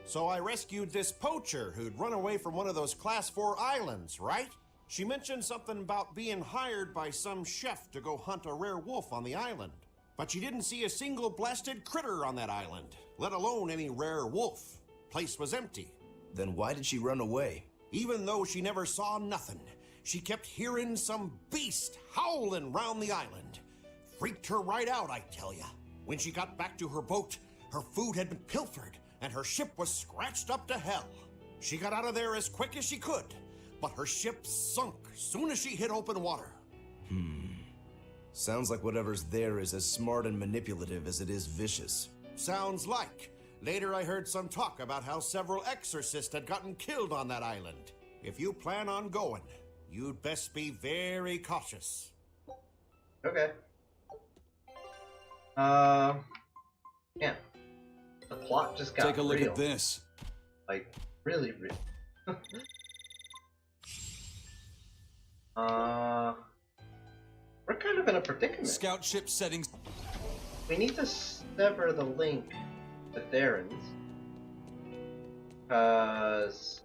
So I rescued this poacher who'd run away from one of those Class 4 islands, right? She mentioned something about being hired by some chef to go hunt a rare wolf on the island. But she didn't see a single blasted critter on that island, let alone any rare wolf. Place was empty. Then why did she run away? Even though she never saw nothing, she kept hearing some beast howling round the island. Freaked her right out, I tell ya. When she got back to her boat, her food had been pilfered, and her ship was scratched up to hell. She got out of there as quick as she could, but her ship sunk soon as she hit open water. Sounds like whatever's there is as smart and manipulative as it is vicious. Sounds like. Later I heard some talk about how several exorcists had gotten killed on that island. If you plan on going, you'd best be very cautious. Okay. Yeah. The plot just got Take a look real. at this. Like, really real. We're kind of in a predicament. Scout ship settings. We need to sever the link to Therans. Because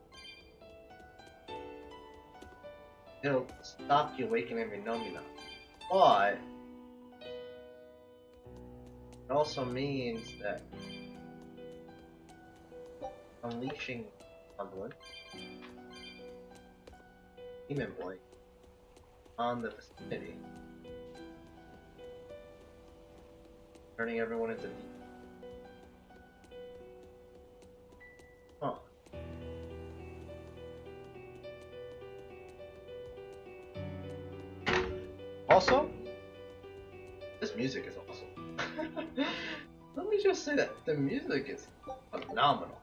it'll stop the awakening phenomena. But it also means that unleashing Cumberland, Demon Blade, on the vicinity, turning everyone into demons. Huh. Also, this music is awesome. Let me just say that the music is phenomenal.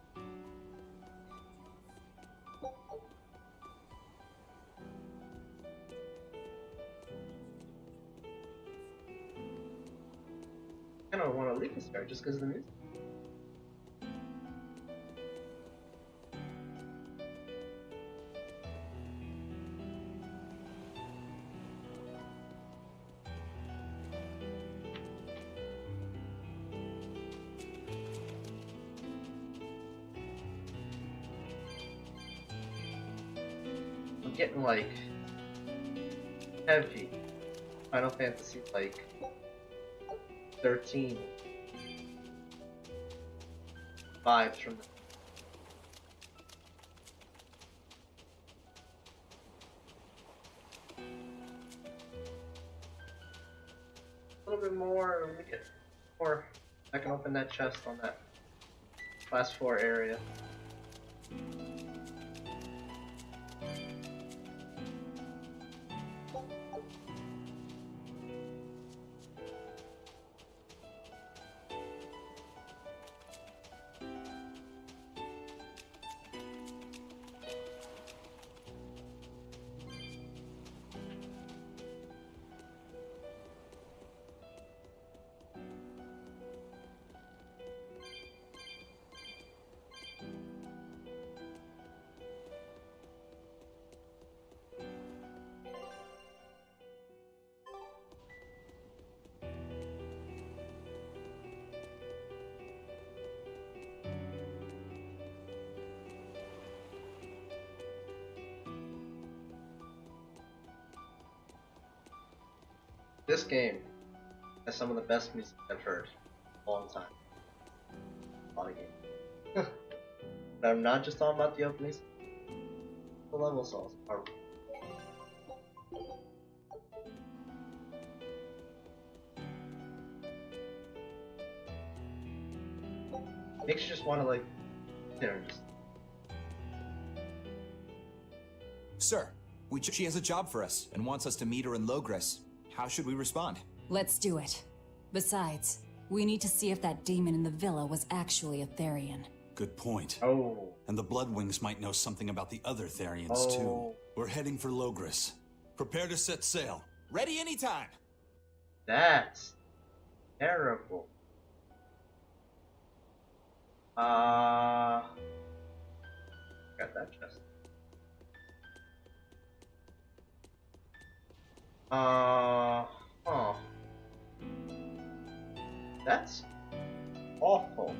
I don't want to leave this guy just because of the music. I'm getting like heavy Final Fantasy like 13 vibes from the a little bit more. We get more. I can open that chest on that class 4 area. This game has some of the best music I've heard in a long time. A lot of games. But I'm not just talking about the openings. The level songs are. Makes you just want to like, you know, just. Sir, she has a job for us and wants us to meet her in Logres. How should we respond? Let's do it. Besides, we need to see if that demon in the villa was actually a Therian. Good point. Oh. And the Bloodwings might know something about the other Therians too. We're heading for Logres. Prepare to set sail. Ready anytime. That's terrible. Got that chest. Huh. That's awful.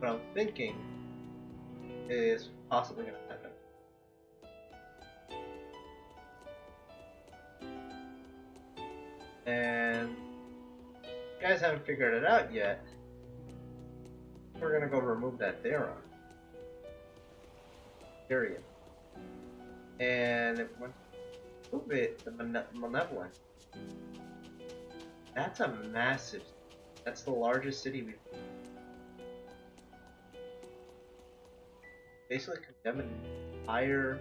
But I'm thinking is possibly going to happen. And if you guys haven't figured it out yet, we're going to go remove that Theron. Period. And when we move it, the Malevolent. That's a massive. That's the largest city we've basically condemn an entire.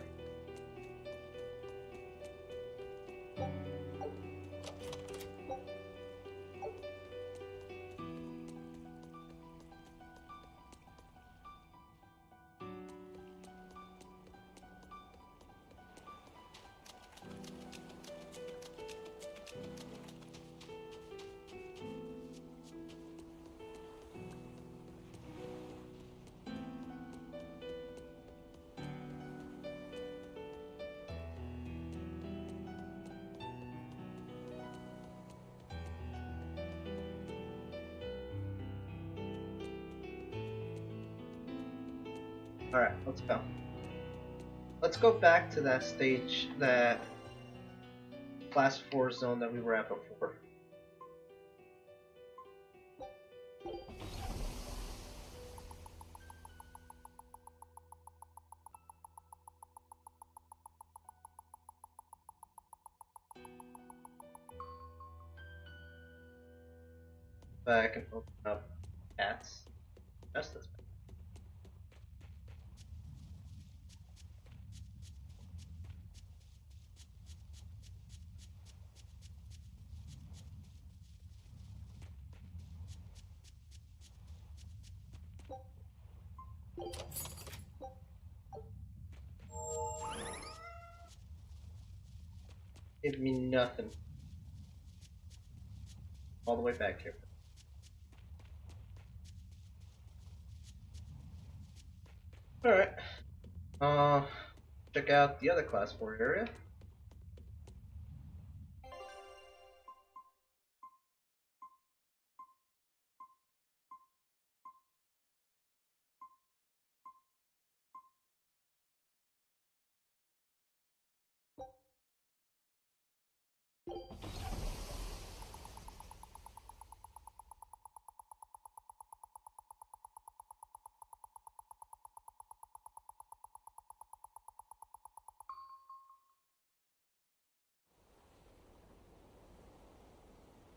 Alright, let's go. Let's go back to that stage, that class 4 zone that we were at before. I can open up cats. That's this. Give me nothing. All the way back here. Alright. Check out the other class 4 area.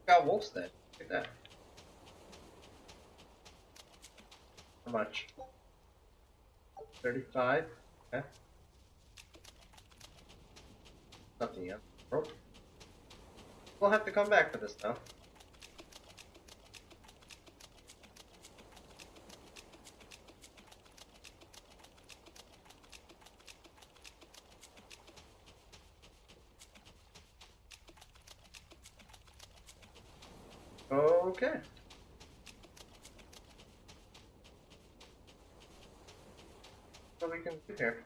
Got wolf's den. Look at that. How much? 35? Okay. Nothing yet. Oh. We'll have to come back for this though. Okay. What we can do here?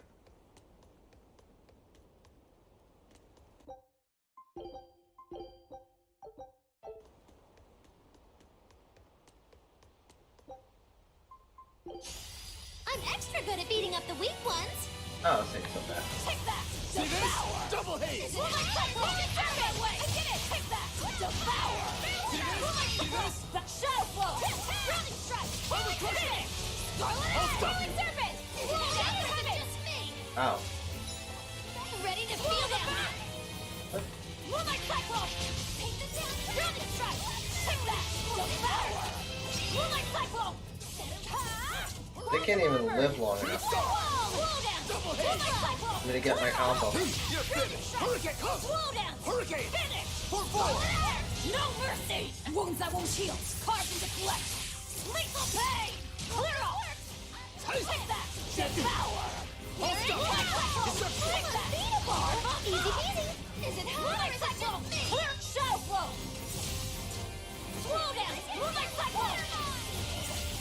I'm extra good at beating up the weak ones. Oh, this ain't so bad. Take that! See this? Double haze! Move like that! Move it that way! I get it! Take that! Devour! See this? That shadow flow! Running strike! Holy finish! Scarlet Eye! Rolling serpent! Shadow serpent! Just me! Ow. Ready to feel the burn! Move like cyclone! Take this down! Running strike! Take that! Devour! Move like cyclone! They can't even live long enough for me to get my combo. You're finished! Hurricane! Hurricane! Finish! For 4! No mercy! Wounds that won't heal! Carved into flesh! Lethal pain! Clear out! Take that! Devour! Hold up! Take that! Beat a bar! Easy peasy! Is it hard or is it just me? Clear! Shadow flow! Slow down! Move like cyclone!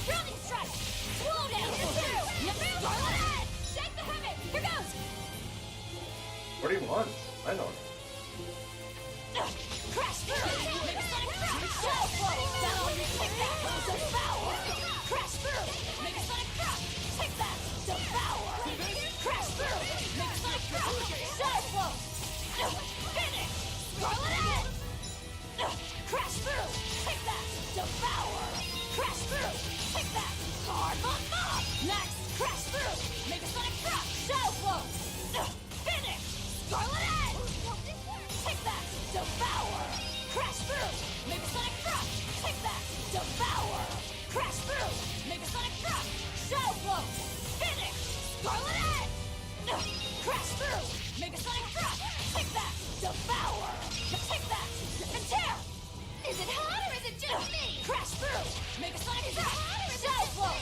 Drowning strike! Slow down! Scarlet Eye! Shake the hermit! Here goes! What do you want? I know. Crash through! Shadow flow! Down! Take that! Devour! Crash through! Make a sonic crash! Scarlet Edge! Crash through! Mega Sonic Drop! Take that! Devour! Take that! And tear! Is it hot or is it just me? Crash through! Mega Sonic Drop! Shadow Flow!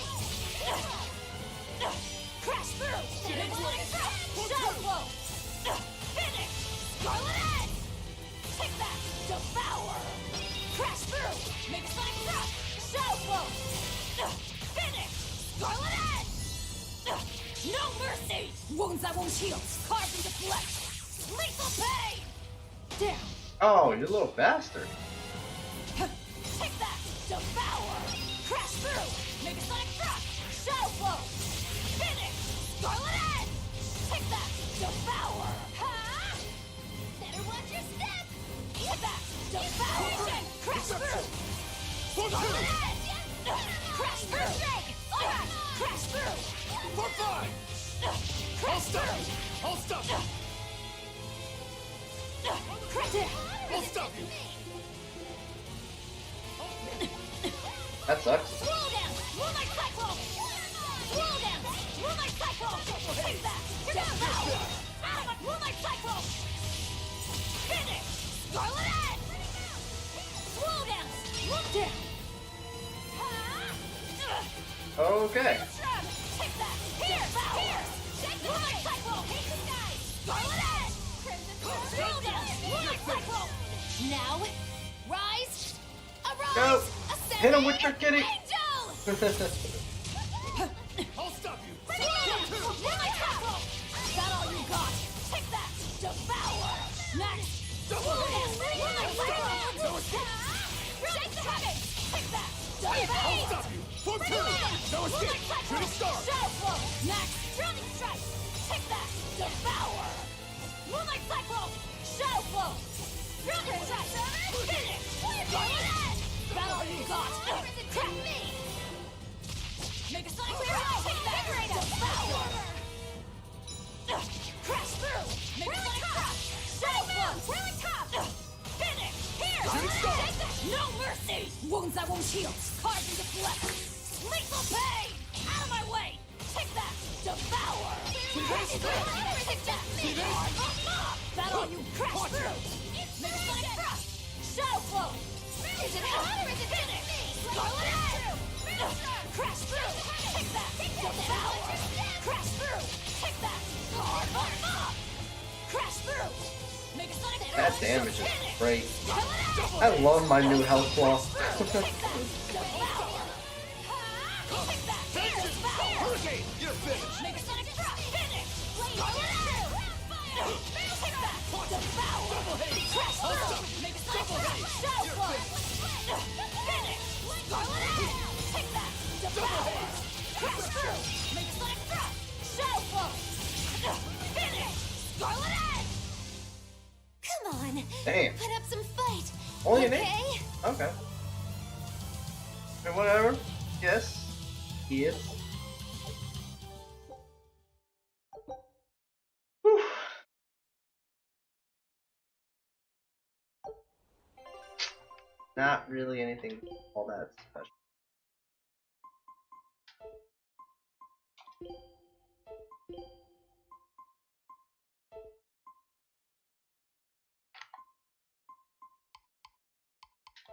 Crash through! Mega Sonic Drop! Shadow Flow! Finish! Scarlet Edge! Take that! Devour! Crash through! Mega Sonic Drop! Shadow Flow! Finish! Scarlet Edge! No mercy! Wounds that won't heal! Carved into flesh! Lethal pain! Down! Oh, you little bastard. Take that! Devour! Crash through! Mega Sonic Drop! Shadow Flow! Finish! Scarlet Edge! Take that! Devour! Huh? Better watch your step! Take that! Devour! Crash through! Scarlet Edge! Crash through! Crash through! For fun! Crash through! I'll stop you! Crash it! I'll stop you! That sucks. Roll down! Moonlight Cyclone! Roll down! Moonlight Cyclone! Take that! Devour! Out of Moonlight Cyclone! Finish! Scarlet Edge! Roll down! Roll down! Okay. Take that! Here! Here! Take the Moonlight Cyclone! Take the sky! Scarlet Edge! Roll down! Moonlight Cyclone! Now, rise! Arise! Go. Ascend! Hit him with your kitty. Angel! I'll stop you! Moonlight Cyclone! Is that all you got? Take that! Devour! Next! Moonlight Cyclone! Shake the heavens! Take that! I'll stop you! For two! No escape! Shooting star! Shadow Flow! Next! Drowning Strike! Take that! Devour! Moonlight Cyclone! Shadow Flow! Drowning Strike! Finish! Scarlet Edge! Is that all you got? Crack me! Mega Sonic Clear! Take that! Devour! Crash through! Mega Sonic Drop! Shadow Flow! Really top! Finish! Here! Take that! No mercy! Wounds that won't heal! Carved into flesh! Lethal pain! Out of my way! Take that! Devour! Is it just me? That all you crash through! Mega Sonic Drop! Shadow Flow! Is it hot or is it finish? Scarlet Edge! Crash through! Take that! Devour! Crash through! Take that! Crash through! Mega Sonic Drop! That damage is great. Scarlet Edge! I love my new health claw. Hurricane! You're finished! Mega Sonic Drop! Finish! Scarlet Edge! Take that! Devour! Crash through! Mega Sonic Drop! Shadow Flow! Finish! Scarlet Edge! Take that! Devour! Crash through! Mega Sonic Drop! Shadow Flow! Finish! Scarlet Edge! Come on! Damn. Put up some fight! Only an okay? 8? Okay. And whatever. Yes. He is. Whew. Not really anything all that special.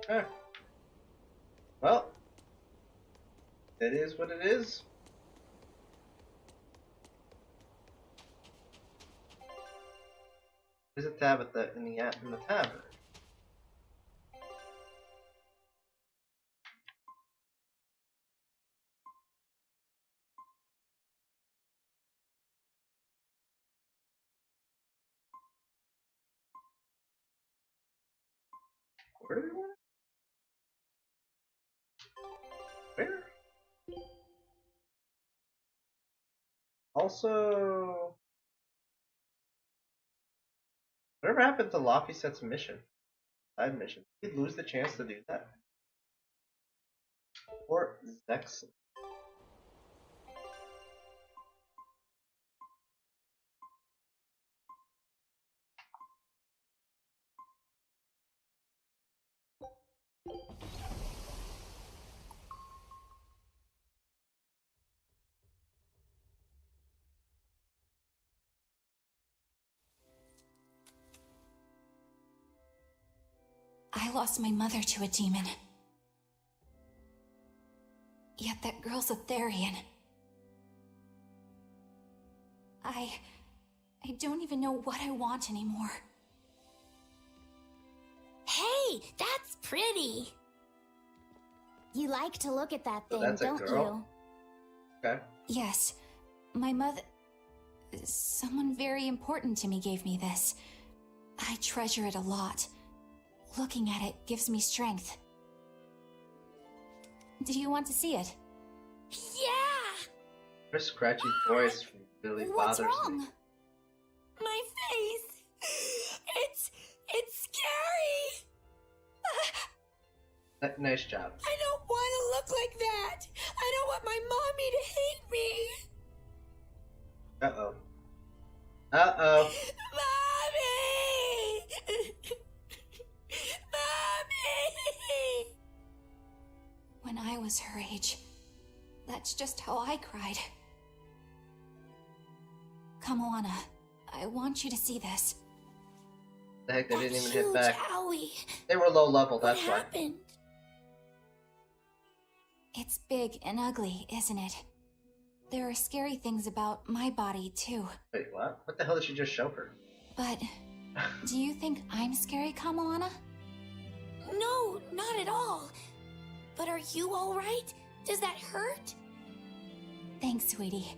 Okay. Well, it is what it is. There's a Tabitha in the tavern. Where do we want it? Where? Also, whatever happened to Laphicet's mission? Side mission. Did he lose the chance to do that? Or Zex? I lost my mother to a demon. Yet that girl's a Therian. I don't even know what I want anymore. Hey, that's pretty. You like to look at that So thing, that's a don't girl? Okay. Yes, my mother... Someone very important to me gave me this. I treasure it a lot. Looking at it gives me strength. Do you want to see it? Yeah! Her scratchy voice really What's bothers wrong? me. My face. It's scary. Nice job. I don't want to look like that. I don't want my mommy to hate me. Uh-oh. Uh-oh. Mommy! Mommy! When I was her age, that's just how I cried. Kamoana, I want you to see this. The heck, they That didn't even hit huge back. owie. They were low level, What that's why. happened? It's big and ugly, isn't it? There are scary things about my body, too. Wait, what? What the hell did she just show her? But do you think I'm scary, Kamoana? No, not at all. But are you alright? Does that hurt? Thanks, sweetie.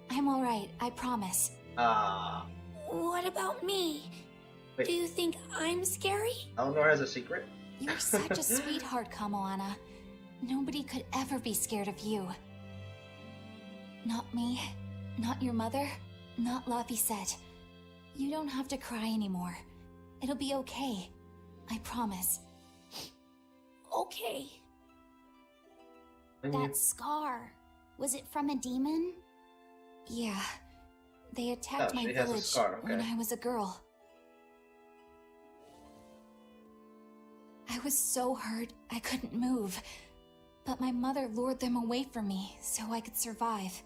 I'm alright, I promise. Ah. What about me? Wait. Do you think I'm scary? Eleanor has a secret? You're such a sweetheart, Kamoana. Nobody could ever be scared of you. Not me, not your mother, not Laphicet. You don't have to cry anymore. It'll be okay. I promise. Okay. And you- That scar, was it from a demon? Yeah. They attacked Oh, my she has a village scar, when okay. I was a girl. I was so hurt I couldn't move. But my mother lured them away from me so I could survive.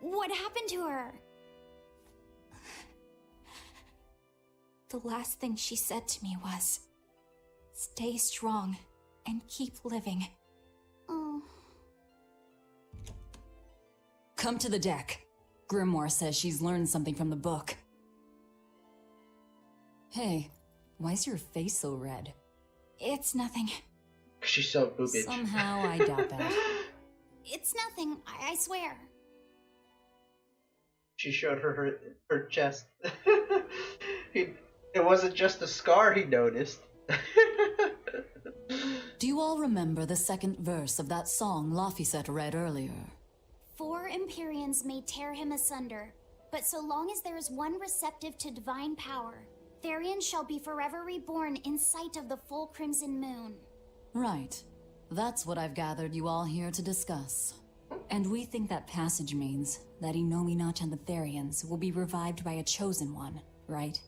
What happened to her? The last thing she said to me was, "Stay strong and keep living." Oh. Come to the deck. Grimoire says she's learned something from the book. Hey, why's your face so red? It's nothing. She's so boobage. Somehow I doubt that. It's nothing, I swear. She showed her chest. It wasn't just a scar he noticed. Do you all remember the second verse of that song Laphicet read earlier? 4 Empyreans may tear him asunder, but so long as there is one receptive to divine power, Therian shall be forever reborn in sight of the full crimson moon. Right. That's what I've gathered you all here to discuss. And we think that passage means that Innominat and the Therians will be revived by a chosen one, right?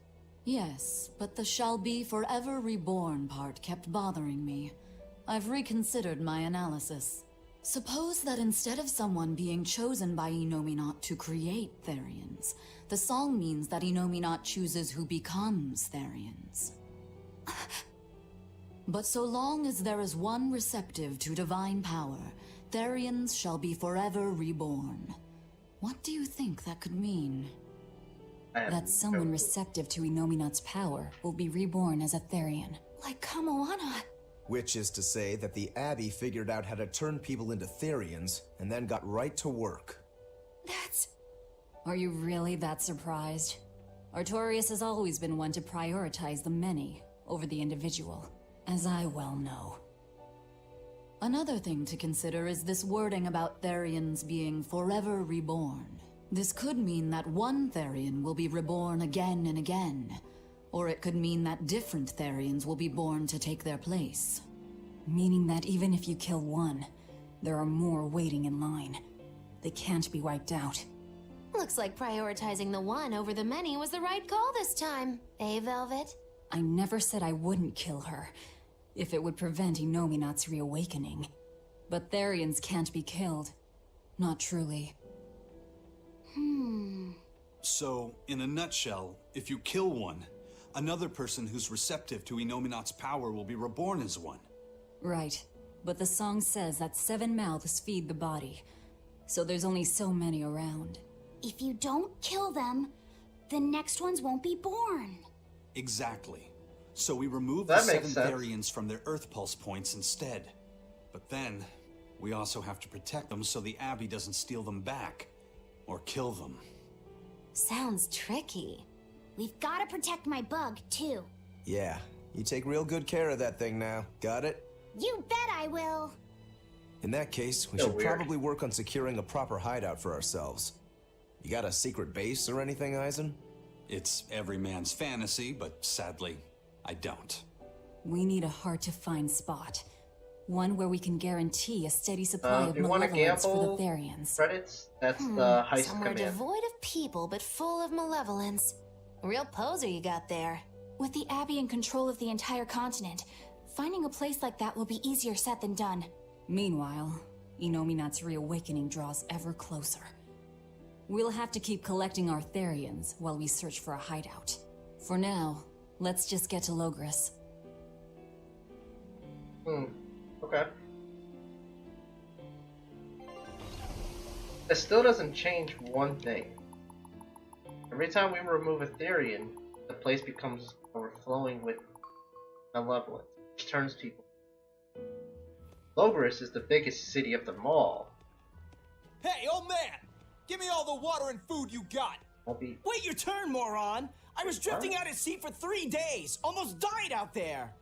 Yes, but the shall be forever reborn part kept bothering me. I've reconsidered my analysis. Suppose that instead of someone being chosen by Innominat to create Therians, the song means that Innominat chooses who becomes Therians. But so long as there is one receptive to divine power, Therians shall be forever reborn. What do you think that could mean? That someone receptive to Innominat's power will be reborn as a Therian. Like Kamoana. Which is to say that the Abbey figured out how to turn people into Therians, and then got right to work. That's... Are you really that surprised? Artorias has always been one to prioritize the many over the individual, as I well know. Another thing to consider is this wording about Therians being forever reborn. This could mean that one Therian will be reborn again and again, or it could mean that different Therians will be born to take their place. Meaning that even if you kill one, there are more waiting in line. They can't be wiped out. Looks like prioritizing the one over the many was the right call this time. Eh, Velvet? I never said I wouldn't kill her, if it would prevent Innominat's reawakening. But Therians can't be killed. Not truly. So, in a nutshell, if you kill one, Another person who's receptive to Inominat's power will be reborn as one. Right. But the song says that 7 mouths feed the body. So there's only so many around. If you don't kill them, the next ones won't be born. Exactly. So we remove That the makes 7 sense. Therians from their Earth Pulse points instead. But then, we also have to protect them so the Abbey doesn't steal them back. Or kill them. Sounds tricky. We've got to protect my bug, too. Yeah, you take real good care of that thing now. Got it? You bet I will. In that case, we So should weird. probably work on securing a proper hideout for ourselves. You got a secret base or anything, Eisen? It's every man's fantasy, but sadly, I don't. We need a hard-to-find spot. One where we can guarantee a steady supply If of you want to malevolence for gamble the Therians. credits, that's the heist Somewhere command. devoid of people but full of malevolence. Real poser you got there. With the Abbey in control of the entire continent, finding a place like that will be easier said than done. Meanwhile, Inominat's reawakening draws ever closer. We'll have to keep collecting our Therians while we search for a hideout. For now, let's just get to Logris. Okay. It still doesn't change one thing. Every time we remove a Therian, the place becomes overflowing with malevolence, which turns people. Logris is the biggest city of them all. Hey, old man! Give me all the water and food you got! Won't be. Wait your turn, moron! I was drifting out at sea for 3 days! Almost died out there!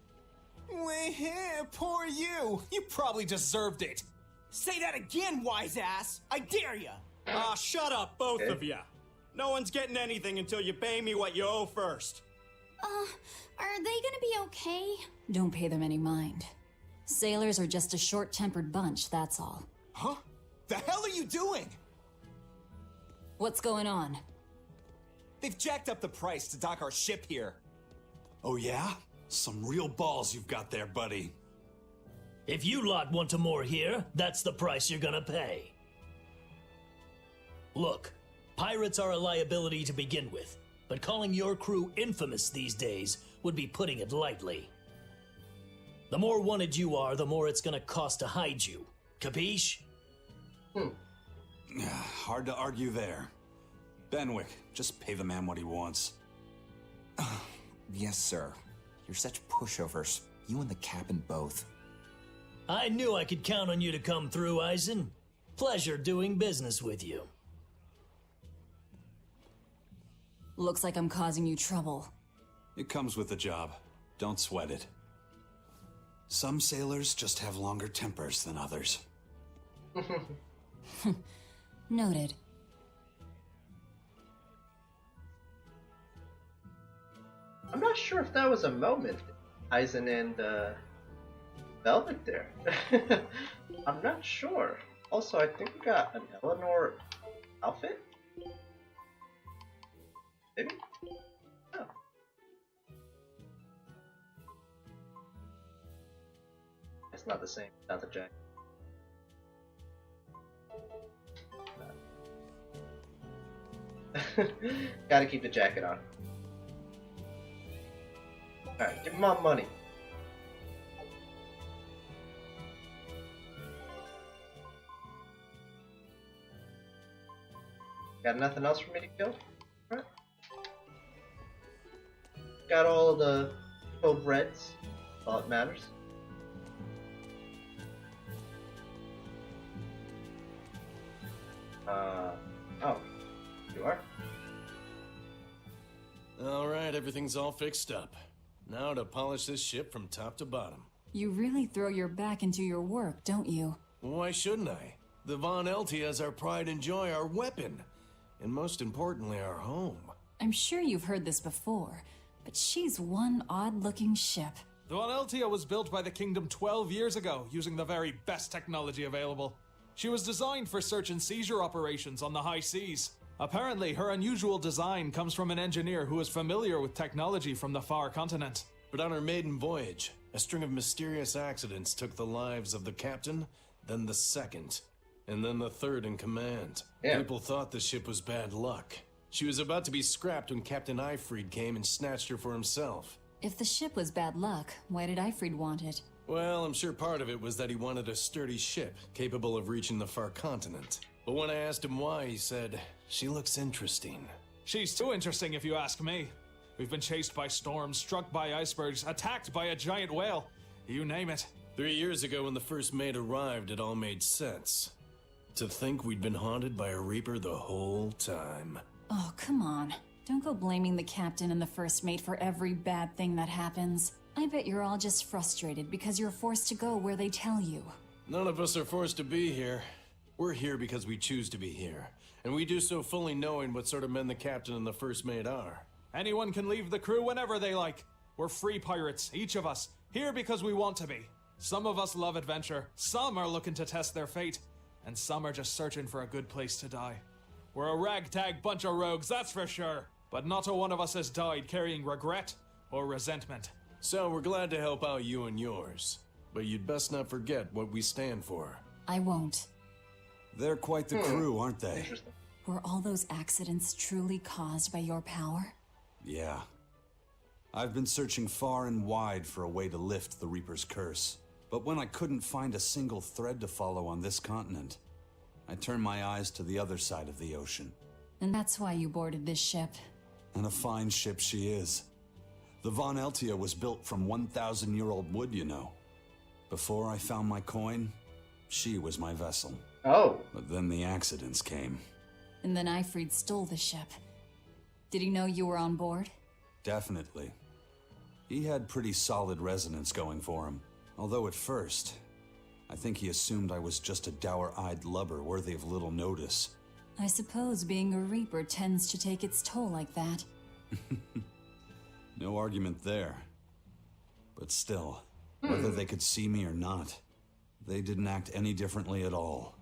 Poor you! You probably deserved it! Say that again, wise ass! I dare ya! Ah, shut up, both of ya! No one's getting anything until you pay me what you owe first. Are they gonna be okay? Don't pay them any mind. Sailors are just a short-tempered bunch, that's all. Huh? The hell are you doing? What's going on? They've jacked up the price to dock our ship here. Oh yeah? Some real balls you've got there, buddy. If you lot want to moor here, that's the price you're gonna pay. Look, pirates are a liability to begin with, but calling your crew infamous these days would be putting it lightly. The more wanted you are, the more it's gonna cost to hide you. Capiche? Hard to argue there. Benwick, just pay the man what he wants. Yes, sir. You're such pushovers. You and the captain both. I knew I could count on you to come through, Eisen. Pleasure doing business with you. Looks like I'm causing you trouble. It comes with the job. Don't sweat it. Some sailors just have longer tempers than others. Noted. I'm not sure if that was a moment, Eisen and Velvet there. I'm not sure. Also, I think we got an Eleanor outfit. Maybe? Oh. It's not the same without the jacket. Gotta keep the jacket on. Alright, give him my money. Got nothing else for me to kill? Alright. Got all of the code reds. All that matters. Oh. You are? Alright, everything's all fixed up. Now to polish this ship from top to bottom. You really throw your back into your work, don't you? Why shouldn't I? The Von Eltia is our pride and joy, our weapon. And most importantly, our home. I'm sure you've heard this before, but she's one odd-looking ship. The Von Eltia was built by the Kingdom 12 years ago, using the very best technology available. She was designed for search and seizure operations on the high seas. Apparently, her unusual design comes from an engineer who is familiar with technology from the far continent. But on her maiden voyage, a string of mysterious accidents took the lives of the captain, then the second, and then the third in command. Yeah. People thought the ship was bad luck. She was about to be scrapped when Captain Eifried came and snatched her for himself. If the ship was bad luck, why did Eifried want it? Well, I'm sure part of it was that he wanted a sturdy ship, capable of reaching the far continent. But when I asked him why, he said, "She looks interesting." She's too interesting if you ask me. We've been chased by storms, struck by icebergs, attacked by a giant whale. You name it. 3 years ago when the first mate arrived, it all made sense. To think we'd been haunted by a Reaper the whole time. Oh, come on. Don't go blaming the captain and the first mate for every bad thing that happens. I bet you're all just frustrated because you're forced to go where they tell you. None of us are forced to be here. We're here because we choose to be here. And we do so fully knowing what sort of men the captain and the first mate are. Anyone can leave the crew whenever they like. We're free pirates, each of us, here because we want to be. Some of us love adventure, some are looking to test their fate, and some are just searching for a good place to die. We're a ragtag bunch of rogues, that's for sure. But not a one of us has died carrying regret or resentment. So we're glad to help out you and yours. But you'd best not forget what we stand for. I won't. They're quite the crew, aren't they? Interesting. Were all those accidents truly caused by your power? Yeah. I've been searching far and wide for a way to lift the Reaper's curse. But when I couldn't find a single thread to follow on this continent, I turned my eyes to the other side of the ocean. And that's why you boarded this ship. And a fine ship she is. The Von Eltia was built from 1,000-year-old wood, you know. Before I found my coin, she was my vessel. Oh. But then the accidents came. And then Eifried stole the ship. Did he know you were on board? Definitely. He had pretty solid resonance going for him. Although at first, I think he assumed I was just a dour-eyed lubber worthy of little notice. I suppose being a Reaper tends to take its toll like that. No argument there. But still, whether they could see me or not, they didn't act any differently at all.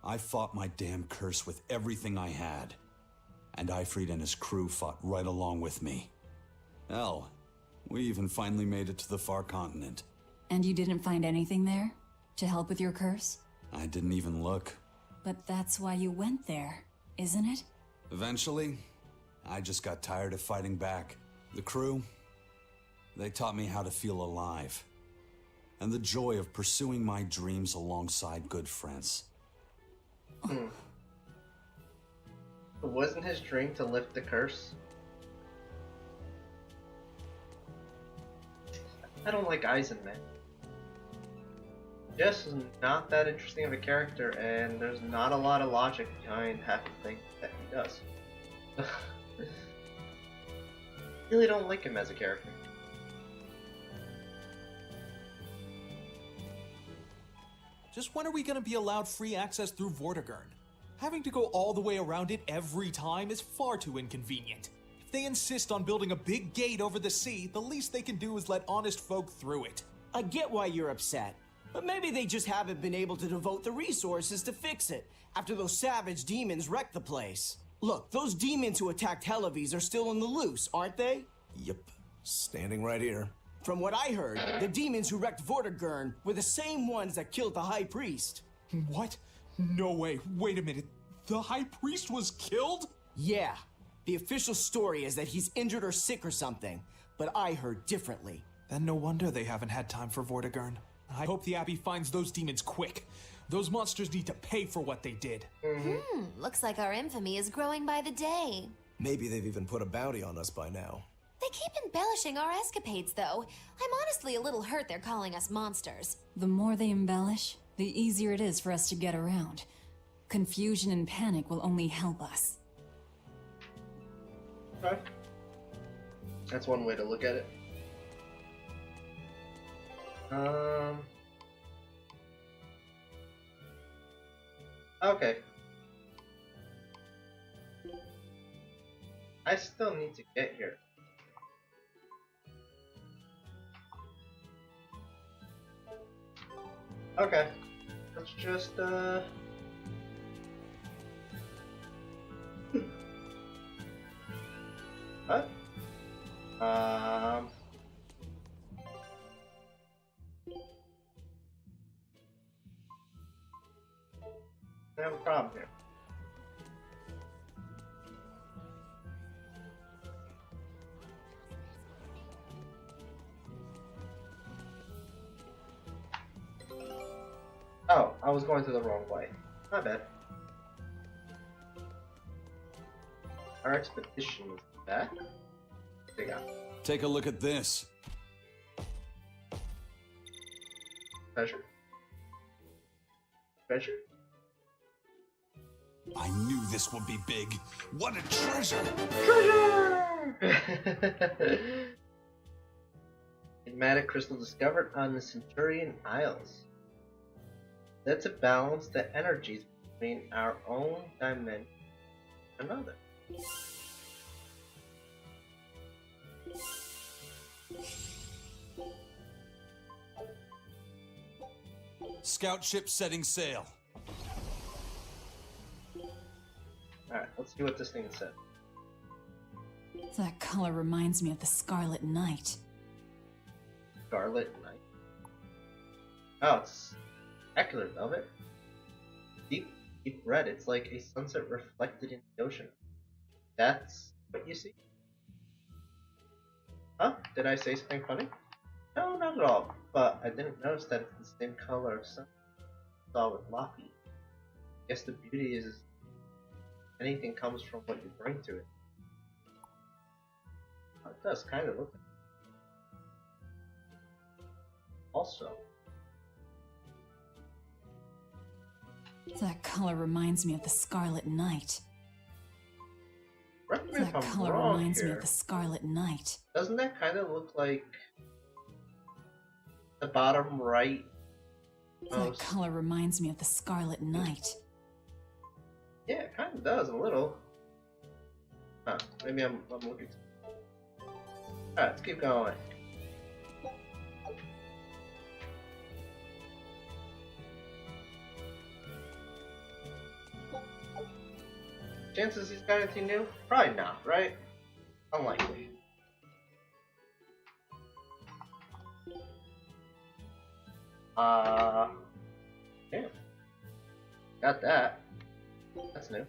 I fought my damn curse with everything I had. And Eifried and his crew fought right along with me. Hell, we even finally made it to the far continent. And you didn't find anything there? To help with your curse? I didn't even look. But that's why you went there, isn't it? Eventually, I just got tired of fighting back. The crew, they taught me how to feel alive. And the joy of pursuing my dreams alongside good friends. Wasn't his dream to lift the curse? I don't like Eisen, man. Jess is not that interesting of a character, and there's not a lot of logic behind half the things that he does. Really don't like him as a character. Just when are we gonna be allowed free access through Vortigern? Having to go all the way around it every time is far too inconvenient. If they insist on building a big gate over the sea, the least they can do is let honest folk through it. I get why you're upset, but maybe they just haven't been able to devote the resources to fix it after those savage demons wrecked the place. Look, those demons who attacked Helavis are still on the loose, aren't they? Yep. Standing right here. From what I heard, the demons who wrecked Vortigern were the same ones that killed the High Priest. What? No way. Wait a minute. The High Priest was killed? Yeah. The official story is that he's injured or sick or something, but I heard differently. Then no wonder they haven't had time for Vortigern. I hope the Abbey finds those demons quick. Those monsters need to pay for what they did. Looks like our infamy is growing by the day. Maybe they've even put a bounty on us by now. They keep embellishing our escapades, though. I'm honestly a little hurt they're calling us monsters. The more they embellish, the easier it is for us to get around. Confusion and panic will only help us. Okay. That's one way to look at it. Okay. I still need to get here. Okay. Let's just, What? I have a problem here. Oh, I was going to the wrong way. My bad. Our expedition is back. They got Take a look at this. treasure. Treasure? I knew this would be big. What a treasure! Treasure! Enigmatic crystal discovered on the Centurion Isles. Set to balance the energies between our own dimension and another. Scout ship setting sail. Alright, let's see what this thing said. That color reminds me of the Scarlet Night. Scarlet Night. Oh, it's specular velvet. Deep red. It's like a sunset reflected in the ocean. That's what you see? Huh? Did I say something funny? No, not at all. But I didn't notice that it's the same color of sun I saw with Luffy. Guess the beauty is anything comes from what you bring to it. Oh, it does kind of look like it. Also, That color reminds me of the Scarlet Night. correct me if That I'm color wrong reminds me here. of the Scarlet Night. Doesn't that kind of look like the bottom right? That Most? color reminds me of the Scarlet Night. Yeah, it kind of does a little. Huh? Maybe I'm looking. Alright, let's keep going. Chances he's got anything new? Probably not, right? Unlikely. Damn. Got that. That's new.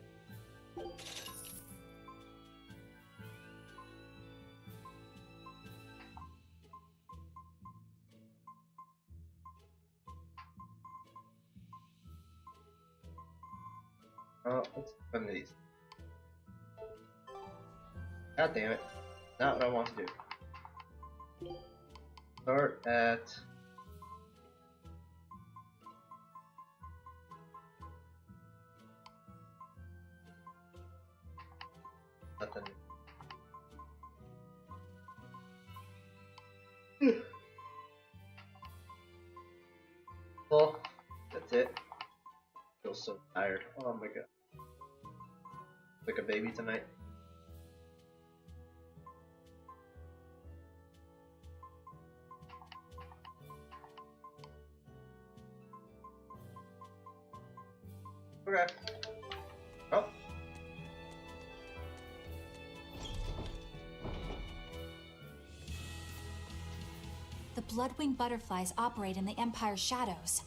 Let's open these. God damn it. Not what I want to do. Start at... nothing. Well, that's it. Feel so tired. Oh my god. Like a baby tonight. Okay. Oh. The Bloodwing butterflies operate in the Empire's shadows.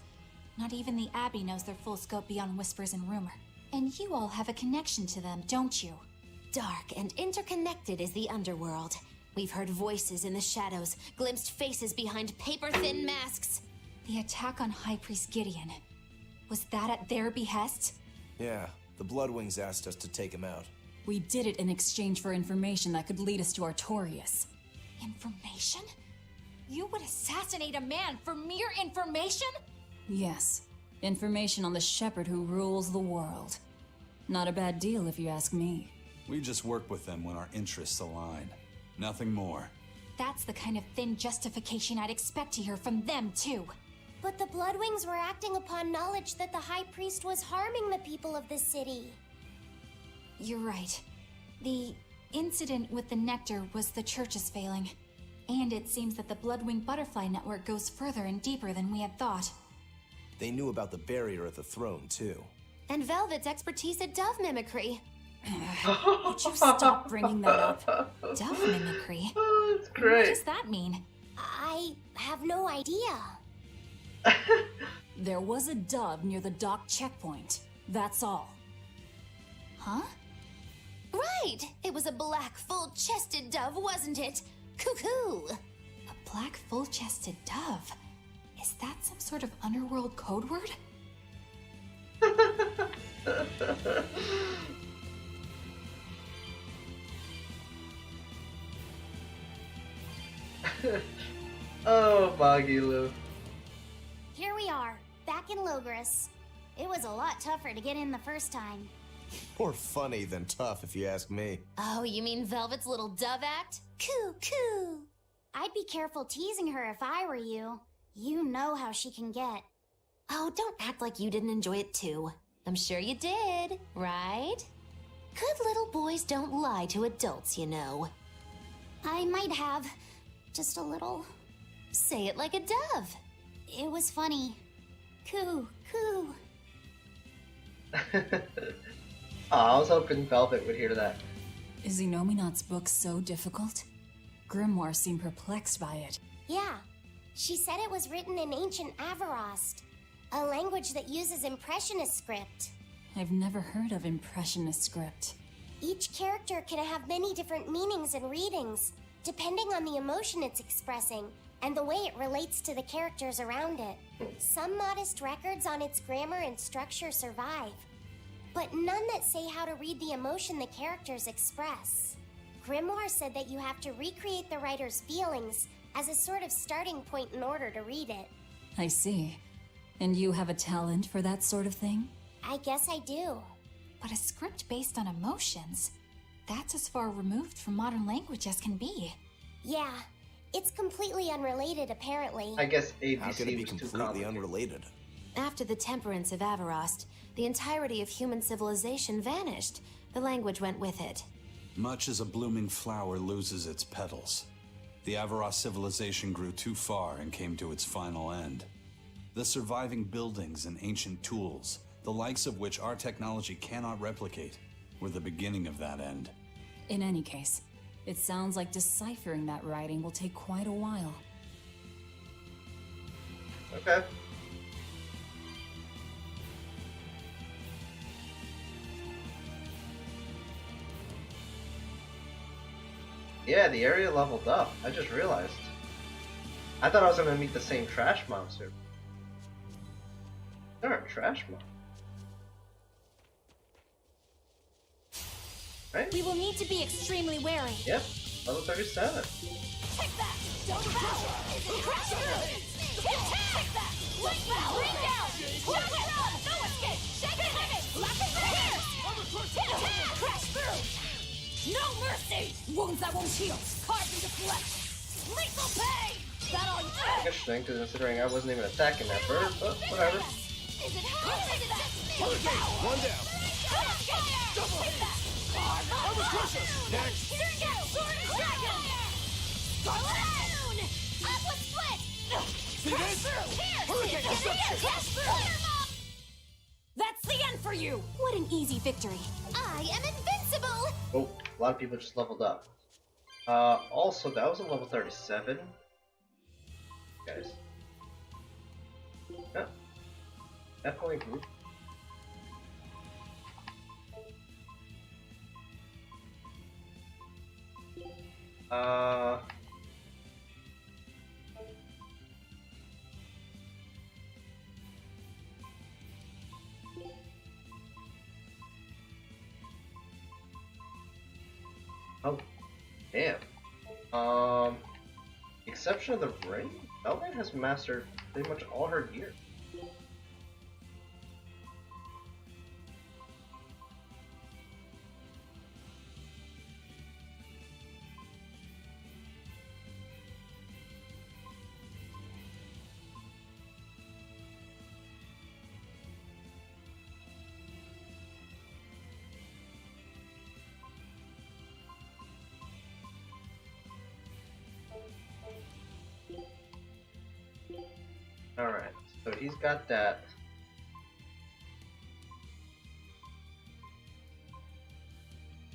Not even the Abbey knows their full scope beyond whispers and rumor. And you all have a connection to them, don't you? Dark and interconnected is the underworld. We've heard voices in the shadows, glimpsed faces behind paper-thin masks. The attack on High Priest Gideon. Was that at their behest? Yeah, the Bloodwings asked us to take him out. We did it in exchange for information that could lead us to Artorias. Information? You would assassinate a man for mere information? Yes, information on the shepherd who rules the world. Not a bad deal if you ask me. We just work with them when our interests align. Nothing more. That's the kind of thin justification I'd expect to hear from them, too. But the Bloodwings were acting upon knowledge that the High Priest was harming the people of the city. You're right. The incident with the nectar was the Church's failing. And it seems that the Bloodwing Butterfly Network goes further and deeper than we had thought. They knew about the barrier at the throne, too. And Velvet's expertise at dove mimicry. Would you stop bringing that up? Dove mimicry? Oh, that's What great. does that mean? I have no idea. There was a dove near the dock checkpoint. That's all. Huh? Right! It was a black, full-chested dove, wasn't it? Cuckoo! A black, full-chested dove? Is that some sort of underworld code word? Oh, Magilu. Here we are, back in Logris. It was a lot tougher to get in the first time. More funny than tough, if you ask me. Oh, you mean Velvet's little dove act? Coo, coo. I'd be careful teasing her if I were you. You know how she can get. Oh, don't act like you didn't enjoy it too. I'm sure you did, right? Good little boys don't lie to adults, you know. I might have. Just a little. Say it like a dove. It was funny. Coo, coo. I was hoping Velvet would hear that. Is Inominat's book so difficult? Grimoire seemed perplexed by it. Yeah. She said it was written in ancient Avarost, a language that uses Impressionist script. I've never heard of Impressionist script. Each character can have many different meanings and readings, depending on the emotion it's expressing and the way it relates to the characters around it. Some modest records on its grammar and structure survive, but none that say how to read the emotion the characters express. Grimoire said that you have to recreate the writer's feelings as a sort of starting point in order to read it. I see. And you have a talent for that sort of thing? I guess I do. But a script based on emotions? That's as far removed from modern language as can be. Yeah, it's completely unrelated apparently. I guess ABC How can it be was too completely complicated. unrelated? After the temperance of Avarost, the entirety of human civilization vanished. The language went with it. Much as a blooming flower loses its petals, the Avaros civilization grew too far and came to its final end. The surviving buildings and ancient tools, the likes of which our technology cannot replicate, were the beginning of that end. In any case, it sounds like deciphering that writing will take quite a while. Okay. Yeah, the area leveled up. I just realized. I thought I was gonna meet the same trash monster. There are trash monsters. Right? We will need to be extremely wary. Yep. Level 37. Take that! Don't bow! Crash through! Take that! Light bow! Bring down! Push it! No escape! Shake it! Slap it here! Attack! Crash through! No mercy! Wounds that won't heal! Carved into flesh! Lethal pain! That all you do? Interesting, considering I wasn't even attacking that bird, but whatever. Is it how? Is that? One down. Double hit that! Armor crusher! Next! Here you go! Sword and dragon! Scarlet Moon! Aqua split! See this? Here! Hurricane Here! deception! Crash through! That's the end for you! What an easy victory. I am invincible! Oh, a lot of people just leveled up. Also, that was a level 37. Guys. Yeah. Definitely group. Oh, damn. Exception of the ring, Velvet has mastered pretty much all her gear. Alright, so he's got that.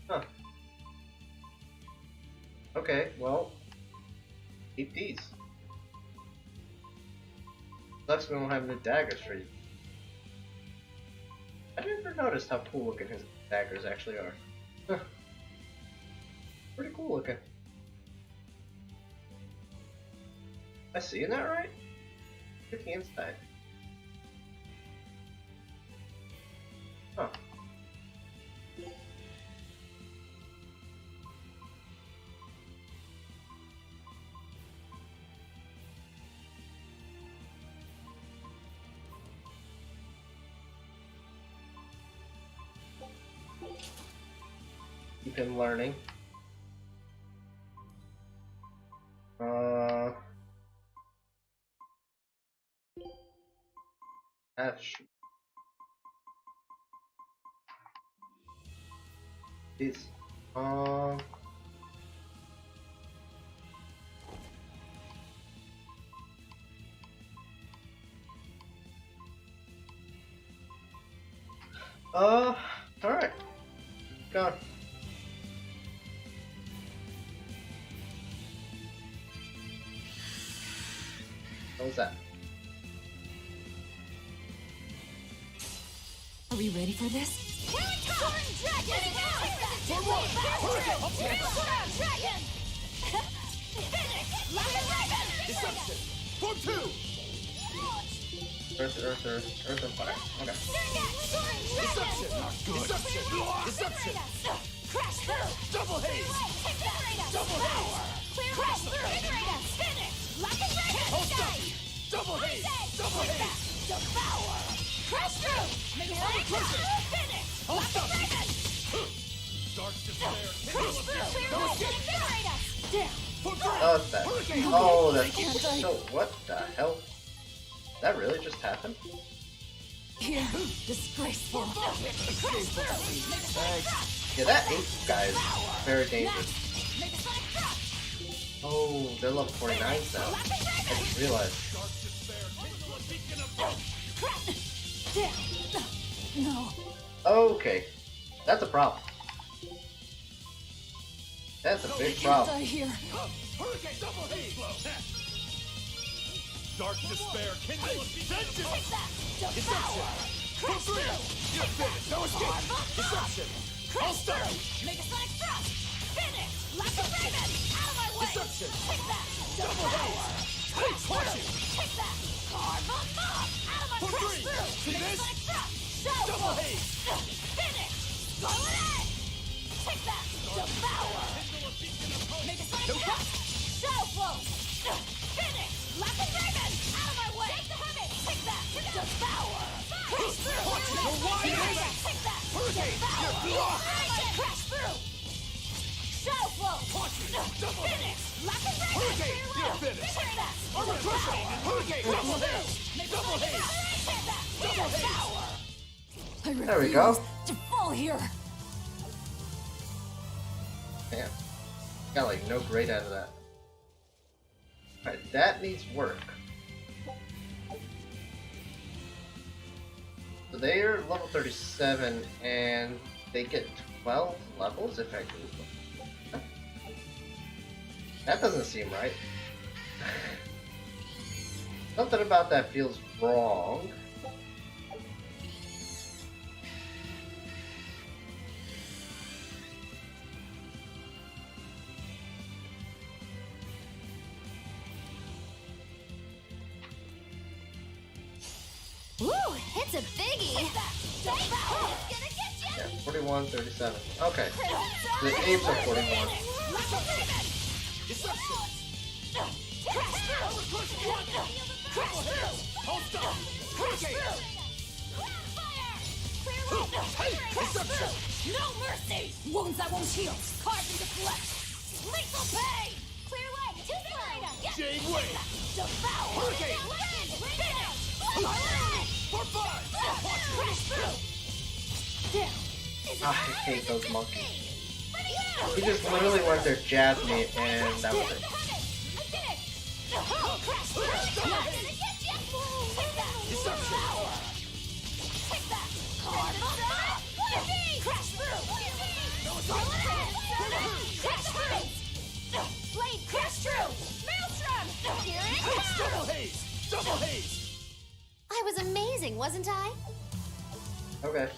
Huh. Okay, well, keep these. Sucks we don't have new daggers for you. I never noticed how cool looking his daggers actually are. Huh. Pretty cool looking. Am I seeing that right? Look at the inside. keep him learning. Jeez. Alright. Go. What was that? Are we ready for this? Here it comes! Dragon! Dragon! Finish! Lion Raven! Deception! Form 2! Earth and fire. Okay. Deception! Not good! Deception! Crash through! Double haze! Double haze! Crash through! Finish! Lion Raven! Hold up! Double haze! Double haze! Devour! Crash through! Make it finish! Hold up! Dark despair. Crash through! Clear away! Incinerate us! Down! Oh, it's that. Oh, that's so. What the hell? Did that really just happen? Here, disgraceful. Yeah, that 8 guy is very dangerous. Oh, they're level 49 now. I just realized. No. Okay, that's a problem. That's a big problem. Die here. Hurricane double haze! Dark despair. Kindle of vengeance. Deception! Berseria! You're finished! No escape! Deception! I'll stop! Make a sonic thrust! Finish! Like a raven! Out of my way! Deception! Take that! Double haze! Hey, watch it! Take that! Carve them up! Out of my For crash 3! through! See Make a this? sonic thrust! Show Double haze! Finish! Go ahead! Take that! Devour! Make a sonic thrust! Show flow! Finish! Like a raven! Out of my way! Take the heavy! Take that! Devour! Crash through! wide open! Take that! Hurricane! Devour! You're blocked! Crash through! Show flow! Double Finish! Like a raven! Hurricane! You're finished! Take that! Armor crusher! Hurricane! Double haze! Double haze! Double haze! I There we go. refuse to fall here. Damn. Got like no grade out of that. Alright, that needs work. So they are level 37 and they get 12 levels if I do. That doesn't seem right. Something about that feels wrong. Ooh, it's a biggie. Yeah, 41, 37. Okay. The apes are 41. No mercy! Wounds that won't heal! Carved into flesh! Lethal pain! Clear way! Two Jade Way! Devour! Hurricane! Finish! For 5! Crash through! Down! I hate those monkeys. He just literally went there, jabbed me, and that was it. Deception! Double haze! Double haze! I was amazing, wasn't I? Okay.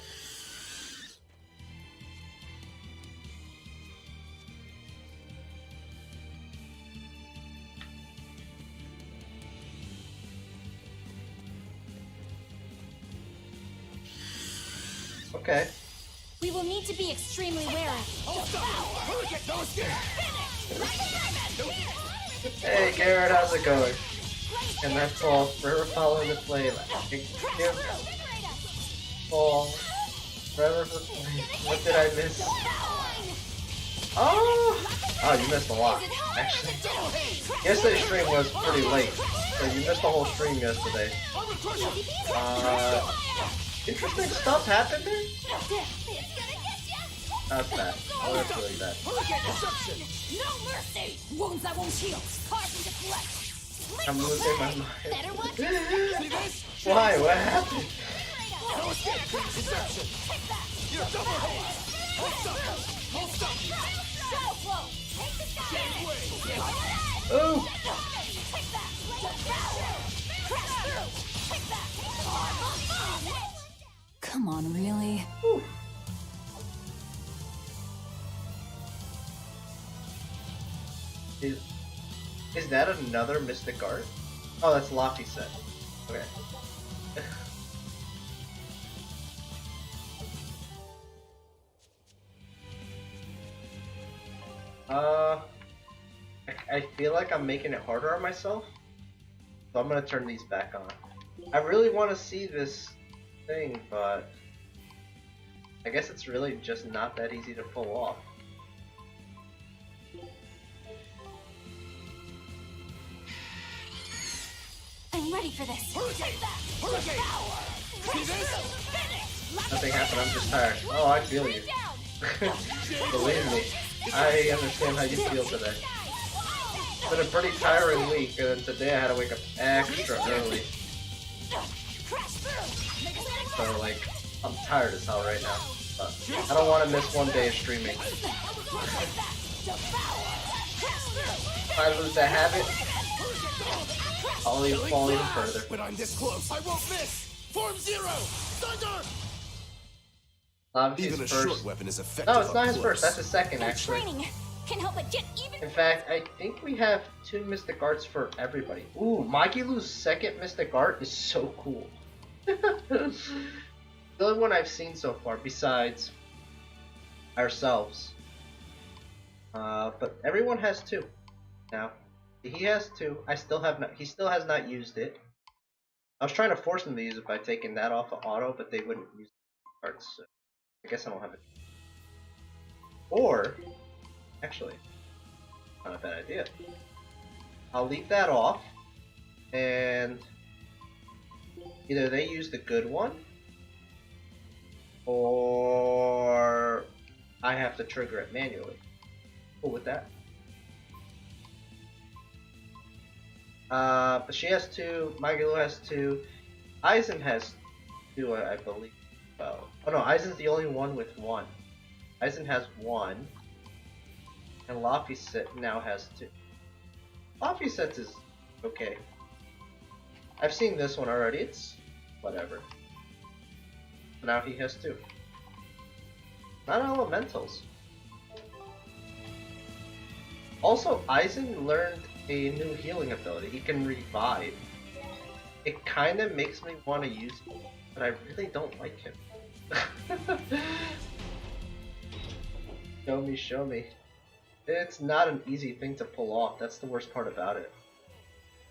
Okay. We will need to be extremely wary. Hurricane! No escape! Hey Garrett, how's it going? And that's all for following the flame. All forever for flame. What did I miss? Oh, you missed a lot, actually. Yesterday's stream was pretty late, so you missed the whole stream yesterday. Interesting stuff happened there? That's bad. Oh, that's really bad. No mercy! Wounds I won't heal. Carving the flesh. I'm losing my mind. Why? What happened? Oh! Come on, really? Whew. Is that another Mystic Art? Oh, that's Lofty set. Okay. I feel like I'm making it harder on myself, so I'm gonna turn these back on. I really want to see this thing, but I guess it's really just not that easy to pull off. I'm ready for this. Nothing happened, I'm just tired. Oh, I feel you. Believe me, I understand how you feel today. It's been a pretty tiring week, and then today I had to wake up extra early. So, like, I'm tired as hell right now. But I don't want to miss one day of streaming. If I lose that habit, I'll even fall even further. But I'm this close. I won't miss. Form 0. Thunder. Even a first. short weapon is effective. No, it's not his up first. close. That's his second, Good actually. training. Can help but get even. In fact, I think we have 2 Mystic Arts for everybody. Ooh, Magilu's second Mystic Art is so cool. The only one I've seen so far, besides ourselves. But everyone has 2 now. He has 2. I still have not. He still has not used it. I was trying to force him to use it by taking that off of auto, but they wouldn't use the cards. So I guess I don't have it. Or, actually, not a bad idea. I'll leave that off, and either they use the good one, or I have to trigger it manually. Cool with that. But she has 2, Magilu has 2, Aizen has 2, I believe. Well, oh no, Aizen's the only one with 1. Aizen has 1, and Laphicet now has 2. Laphicet is okay. I've seen this one already, it's whatever. Now he has 2. Not elementals. Also, Aizen learned a new healing ability. He can revive. It kind of makes me want to use him, but I really don't like him. Show me, show me. It's not an easy thing to pull off. That's the worst part about it.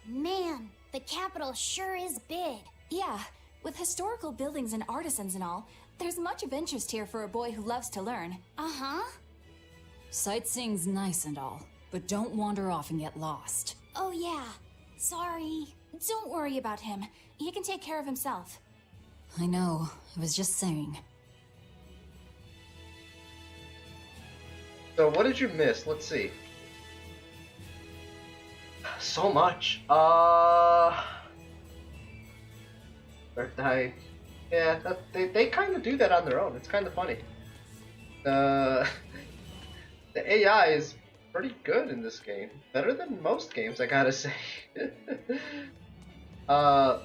Man, the capital sure is big. Yeah, with historical buildings and artisans and all, there's much of interest here for a boy who loves to learn. Uh-huh. Sightseeing's nice and all, but don't wander off and get lost. Oh yeah. Sorry. Don't worry about him. He can take care of himself. I know, I was just saying. So what did you miss? Let's see. So much. Earth dying. Yeah, they kind of do that on their own. It's kind of funny. The AI is pretty good in this game. Better than most games, I gotta say. So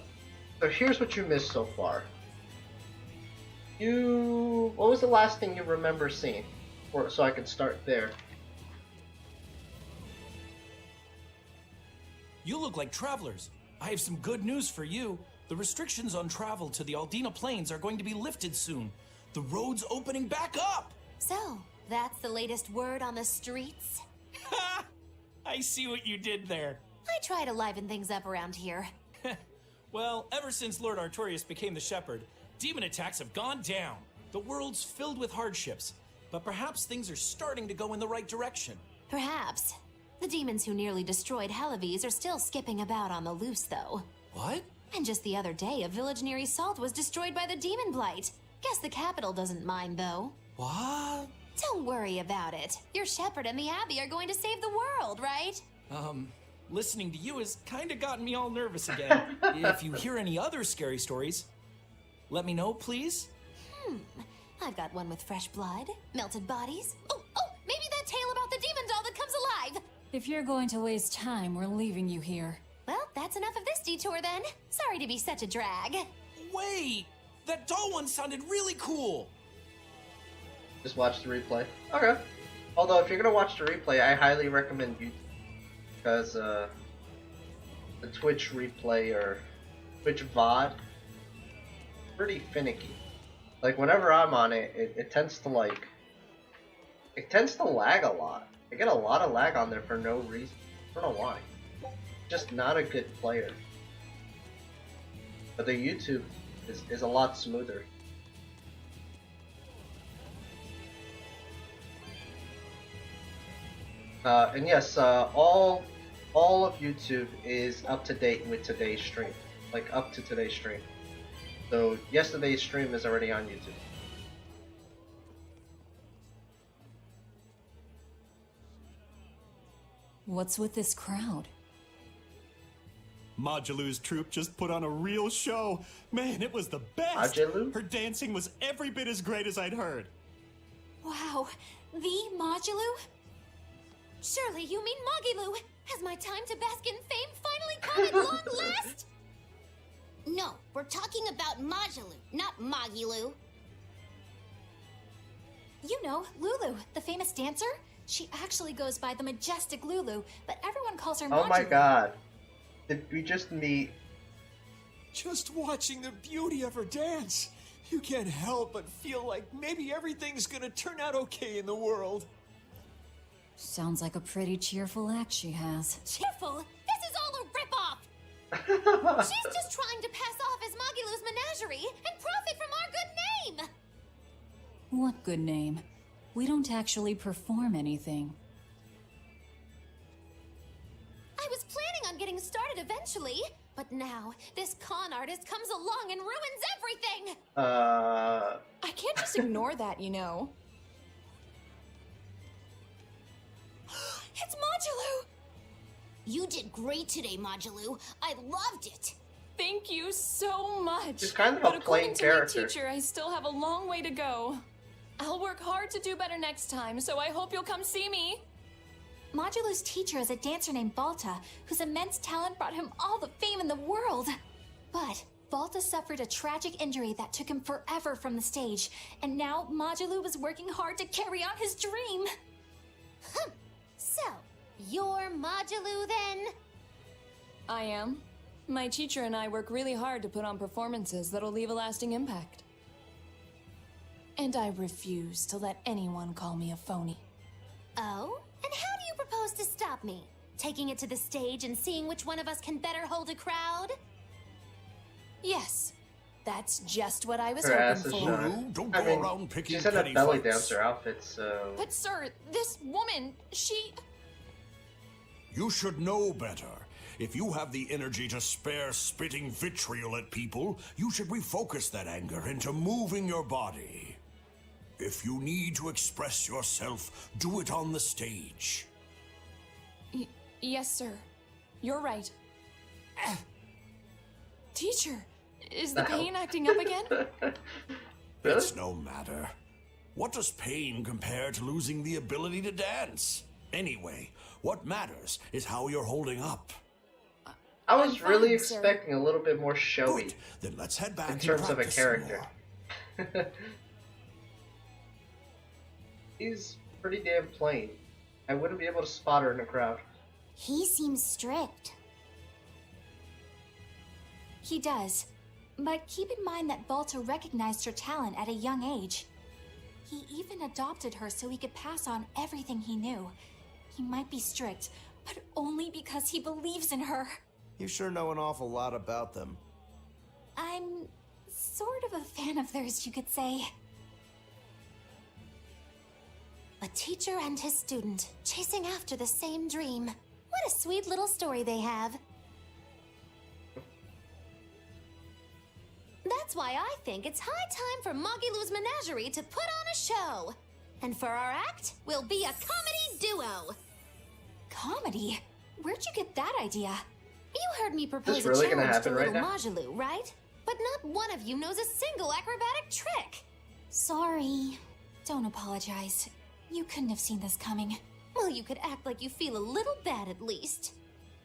here's what you missed so far. What was the last thing you remember seeing? So I can start there. You look like travelers. I have some good news for you. The restrictions on travel to the Aldina Plains are going to be lifted soon. The road's opening back up! So, that's the latest word on the streets? Ha! I see what you did there. I try to liven things up around here. Well, ever since Lord Artorius became the Shepherd, demon attacks have gone down. The world's filled with hardships. but perhaps things are starting to go in the right direction. Perhaps. The demons who nearly destroyed Helaves are still skipping about on the loose, though. What? And just the other day, a village near Salt was destroyed by the demon blight. Guess the capital doesn't mind, though. What? Don't worry about it. Your shepherd and the Abbey are going to save the world, right? Listening to you has kind of gotten me all nervous again. If you hear any other scary stories, let me know, please. I've got one with fresh blood, melted bodies. Oh, maybe that tale about the demon doll that comes alive. If you're going to waste time, we're leaving you here. Well, that's enough of this detour then. Sorry to be such a drag. Wait! That doll one sounded really cool! Just watch the replay. Okay. Although, if you're gonna watch the replay, I highly recommend YouTube. Because, the Twitch replay or Twitch VOD, pretty finicky. Like, whenever I'm on it, it tends to, like, it tends to lag a lot. I get a lot of lag on there for no reason. I don't know why. Just not a good player. But the YouTube is a lot smoother. And yes, all of YouTube is up to date with today's stream. Like, up to today's stream. So, yesterday's stream is already on YouTube. What's with this crowd? Majalu's troupe just put on a real show. Man, it was the best. Majalu? Her dancing was every bit as great as I'd heard. Wow, the Modulu? Surely you mean Magilu? Has my time to bask in fame finally come at long last? No, we're talking about Majalu, not Magilu. You know, Lulu, the famous dancer? She actually goes by the majestic Lulu, but everyone calls her Modulu. Oh my god. Did we just meet? Just watching the beauty of her dance, you can't help but feel like maybe everything's gonna turn out okay in the world. Sounds like a pretty cheerful act she has. Cheerful? This is all a ripoff! She's just trying to pass off as Magilu's menagerie and profit from our good name! What good name? We don't actually perform anything. I was planning on getting started eventually, but now this con artist comes along and ruins everything! I can't just ignore that, you know. It's Modulu! You did great today, Majalu. I loved it. Thank you so much. She's kind of but a according plain to character. my teacher, I still have a long way to go. I'll work hard to do better next time, so I hope you'll come see me. Modulu's teacher is a dancer named Balta, whose immense talent brought him all the fame in the world. But Balta suffered a tragic injury that took him forever from the stage, and now Modulu was working hard to carry on his dream. So, you're Majalu then? I am. My teacher and I work really hard to put on performances that'll leave a lasting impact. And I refuse to let anyone call me a phony. Oh? And how do you propose to stop me? Taking it to the stage and seeing which one of us can better hold a crowd? Yes. That's just what I was Her ass hoping is for. showing. Don't I go mean, around picking she's in a petty belly fights. dancer outfit, so... But sir, this woman, she... You should know better. If you have the energy to spare spitting vitriol at people, you should refocus that anger into moving your body. If you need to express yourself, do it on the stage. Yes, sir. You're right. Teacher, is the pain acting up again? It's no matter. What does pain compare to losing the ability to dance? Anyway, what matters is how you're holding up. I was I'm really fine, sir. expecting a little bit more showy Good. Then let's head back in and terms of a practice some character. more. He's pretty damn plain. I wouldn't be able to spot her in a crowd. He seems strict. He does. But keep in mind that Balta recognized her talent at a young age. He even adopted her so he could pass on everything he knew. He might be strict, but only because he believes in her. You sure know an awful lot about them. I'm sort of a fan of theirs, you could say. A teacher and his student, chasing after the same dream. What a sweet little story they have. That's why I think it's high time for Magilou's Menagerie to put on a show. And for our act, we'll be a comedy duo. Comedy? Where'd you get that idea? You heard me propose This really a gonna challenge to happen right little now? Magilou, right? But not one of you knows a single acrobatic trick. Sorry. Don't apologize. You couldn't have seen this coming. Well, you could act like you feel a little bad at least.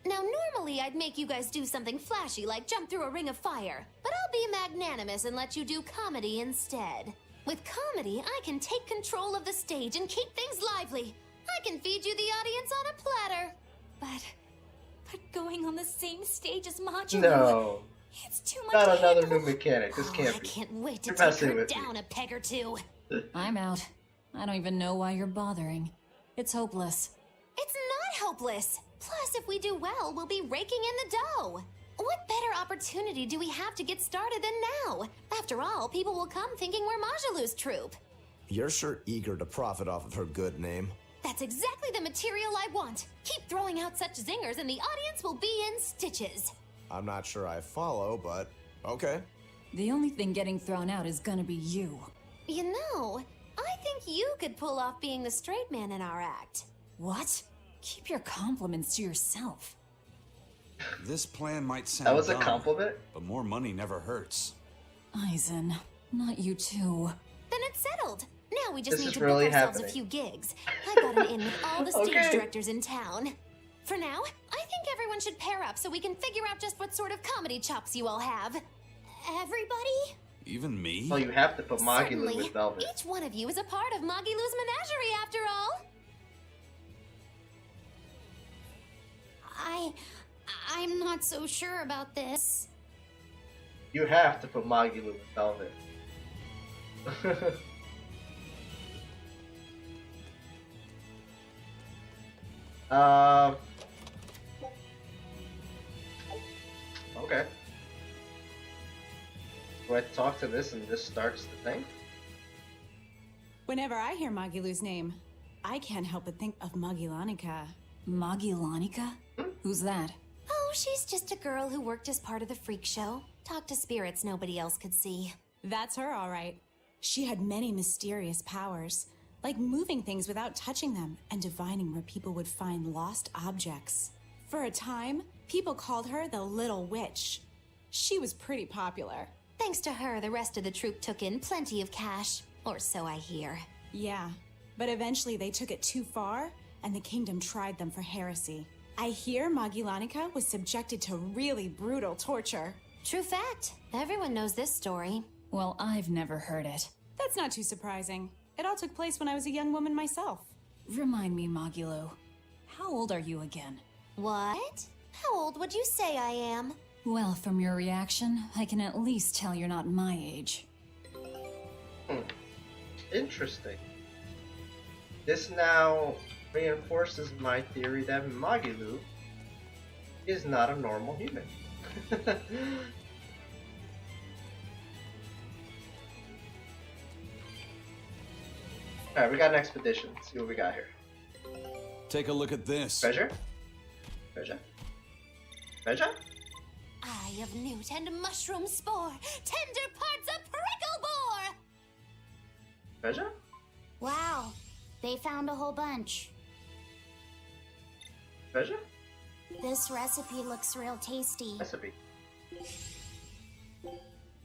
Now, normally I'd make you guys do something flashy like jump through a ring of fire, but I'll be magnanimous and let you do comedy instead. With comedy, I can take control of the stage and keep things lively. I can feed you the audience on a platter. But going on the same stage as Majin. No. It's too much Not to another handle. new mechanic. This can't I be. can't wait to You're take messing her with me. down a peg or two. I'm out. I don't even know why you're bothering. It's hopeless. It's not hopeless. Plus, if we do well, we'll be raking in the dough. What better opportunity do we have to get started than now? After all, people will come thinking we're Majilou's troupe. You're sure eager to profit off of her good name. That's exactly the material I want. Keep throwing out such zingers and the audience will be in stitches. I'm not sure I follow, but okay. The only thing getting thrown out is gonna be you. You know, I think you could pull off being the straight man in our act. What? Keep your compliments to yourself. This plan might sound That was a dumb, compliment? but more money never hurts. Aizen, not you too. Then it's settled. Now we just This need is to book really ourselves a happening. few gigs. I got an in with all the stage Okay. directors in town. For now, I think everyone should pair up so we can figure out just what sort of comedy chops you all have. Everybody? Even me? Well, you have to put Magilou Certainly. with Velvet. Each one of you is a part of Magilou's Menagerie, after all. I'm not so sure about this. You have to put Magilou with Velvet. Okay. Do I talk to this and this starts the thing? Whenever I hear Magilou's name, I can't help but think of Magilanica. Magilanica? Who's that? Oh, she's just a girl who worked as part of the freak show. Talked to spirits nobody else could see. That's her, all right. She had many mysterious powers, like moving things without touching them and divining where people would find lost objects. For a time, people called her the Little Witch. She was pretty popular. Thanks to her, the rest of the troupe took in plenty of cash. Or so I hear. Yeah, but eventually they took it too far, and the kingdom tried them for heresy. I hear Magilanica was subjected to really brutal torture. True fact. Everyone knows this story. Well, I've never heard it. That's not too surprising. It all took place when I was a young woman myself. Remind me, Magilou. How old are you again? What? How old would you say I am? Well, from your reaction, I can at least tell you're not my age. Interesting. This now reinforces my theory that Magilou is not a normal human. Alright, we got an expedition. Let's see what we got here. Take a look at this. Treasure? Treasure? Treasure? Eye of newt and mushroom spore, tender parts of prickle boar! Treasure? Wow, they found a whole bunch. Treasure? This recipe looks real tasty. Recipe.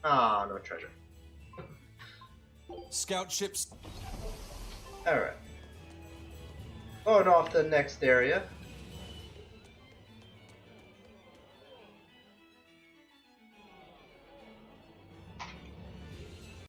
Ah, no treasure. Scout ships. Alright. Going off to the next area.